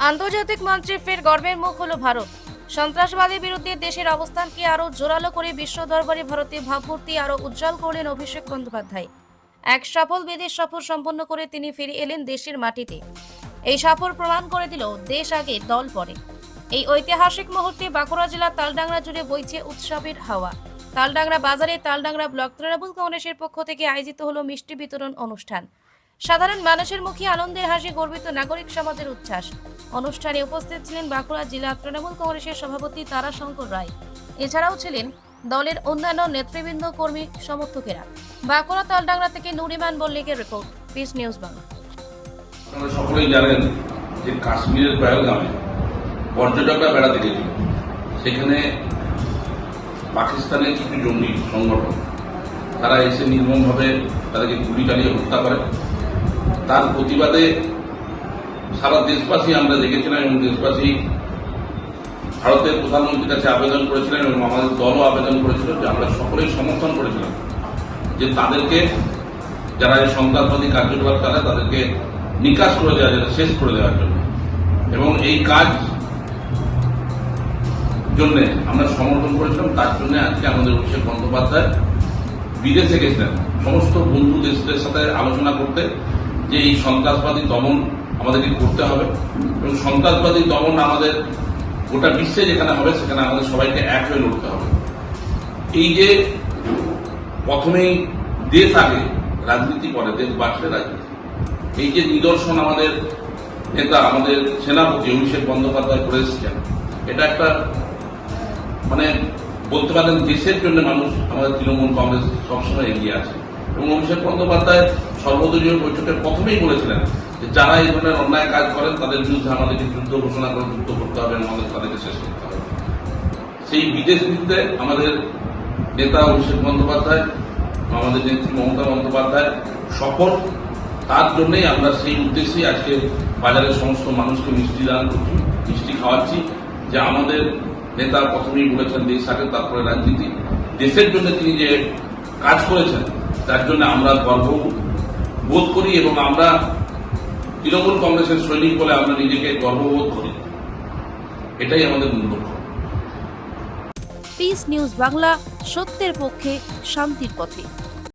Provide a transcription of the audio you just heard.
আন্তর্জাতিক মঞ্চে ফের গর্বের মুখ হলো ভারত। সন্ত্রাসবাদের বিরুদ্ধে দেশের অবস্থানকে আরো জোরালো করে বিশ্ব দরবারে ভারতের ভাবমূর্তি আরো উজ্জ্বল করলেন অভিষেক বন্দ্যোপাধ্যায়। এক সফল বিদেশ সফর সম্পন্ন করে তিনি ফিরে এলেন দেশের মাটিতে। এই সফর প্রমাণ করে দিল দেশ আগে দল পরে। এই ঐতিহাসিক মুহূর্তে বাঁকুড়া জেলার তালডাংরা জুড়ে বইছে উৎসবের হাওয়া। তালডাংরা বাজারে তালডাংরা ব্লক তৃণমূল কংগ্রেসের পক্ষ থেকে আয়োজিত হলো মিষ্টি বিতরণ অনুষ্ঠান। সাধারণ মানুষের মুখে আনন্দের হাসি, গর্বিত নাগরিক সমাজের উচ্ছ্বাস। অনুষ্ঠানে উপস্থিত ছিলেন বাঁকুড়া জেলা তৃণমূল কংগ্রেসের সভাপতি তারাশঙ্কর রায়। এছাড়াও ছিলেন দলের অন্যান্য নেতৃবৃন্দ, কর্মী, সমর্থকেরা। বাঁকুড়া তালডাংরা থেকে নুরিমান মল্লিকের রিপোর্ট, পিস নিউজ বাংলা। আপনারা সকলেই জানেন যে কাশ্মীরের পহেলগামে পর্যটকরা বেড়াতে গেছিল। সেখানে পাকিস্তানের কিছু জঙ্গি সংগঠন তারা এসে নির্মমভাবে তাদেরকে গুলি চালিয়ে হত্যা করে। তার প্রতিবাদে সারা দেশবাসী আমরা দেখেছিলাম এবং দেশবাসী ভারতের প্রধানমন্ত্রীর কাছে আবেদন করেছিলেন এবং আমাদের দলও আবেদন করেছিল যে আমরা সকলেই সমর্থন করেছিলাম যে তাদেরকে, যারা এই সন্ত্রাসবাদী কার্যকলাপ চালায় তাদেরকে নিকাশ করে দেওয়া যায়, শেষ করে দেওয়ার জন্য। এবং এই কাজ জন্য আমরা সমর্থন করেছিলাম। তার জন্য আজকে আমাদের অভিষেক বন্দ্যোপাধ্যায় বিদেশে গেছিলেন সমস্ত বন্ধু দেশদের সাথে আলোচনা করতে যে এই সন্ত্রাসবাদী দমন আমাদেরকে করতে হবে এবং সন্ত্রাসবাদী দমন আমাদের গোটা বিশ্বে যেখানে হবে সেখানে আমাদের সবাইকে এক হয়ে লড়তে হবে। এই যে প্রথমেই দেশ আগে রাজনীতি পরে, দেশ বাঁচলে রাজনীতি, এই যে নিদর্শন আমাদের নেতা, আমাদের সেনাপতি অভিষেক বন্দ্যোপাধ্যায় করে এসেছেন, এটা একটা বলতে পারেন দেশের জন্য মানুষ, আমাদের তৃণমূল কংগ্রেস সবসময় এগিয়ে আছে। এবং অভিষেক বন্দ্যোপাধ্যায় সর্বদলীয় বৈঠকে প্রথমেই বলেছিলেন যে যারা এই ধরনের অন্যায় কাজ করেন তাদের বিরুদ্ধে আমাদেরকে যুদ্ধ ঘোষণা করে যুদ্ধ করতে হবে এবং আমাদের তাদেরকে শেষ করতে হবে। সেই বিদেশ নীতিতে আমাদের নেতা অভিষেক বন্দ্যোপাধ্যায়, আমাদের নেত্রী মমতা বন্দ্যোপাধ্যায় সফল। তার জন্যই আমরা সেই উদ্দেশ্যেই আজকে বাজারের সমস্ত মানুষকে মিষ্টি দান করছি, মিষ্টি খাওয়াচ্ছি। যে আমাদের নেতা প্রথমেই বলেছেন দেশ আগে তারপরে রাজনীতি। দেশের জন্য তিনি যে কাজ করেছেন তার জন্য আমরা গর্ব বোধ করি এবং আমরা তৃণমূল কংগ্রেসের সৈনিক বলে আমরা নিজেকে গর্ববোধ করি। এটাই আমাদের মূল লক্ষ্য। পিস নিউজ বাংলা, সত্যের পক্ষে, শান্তির পথে।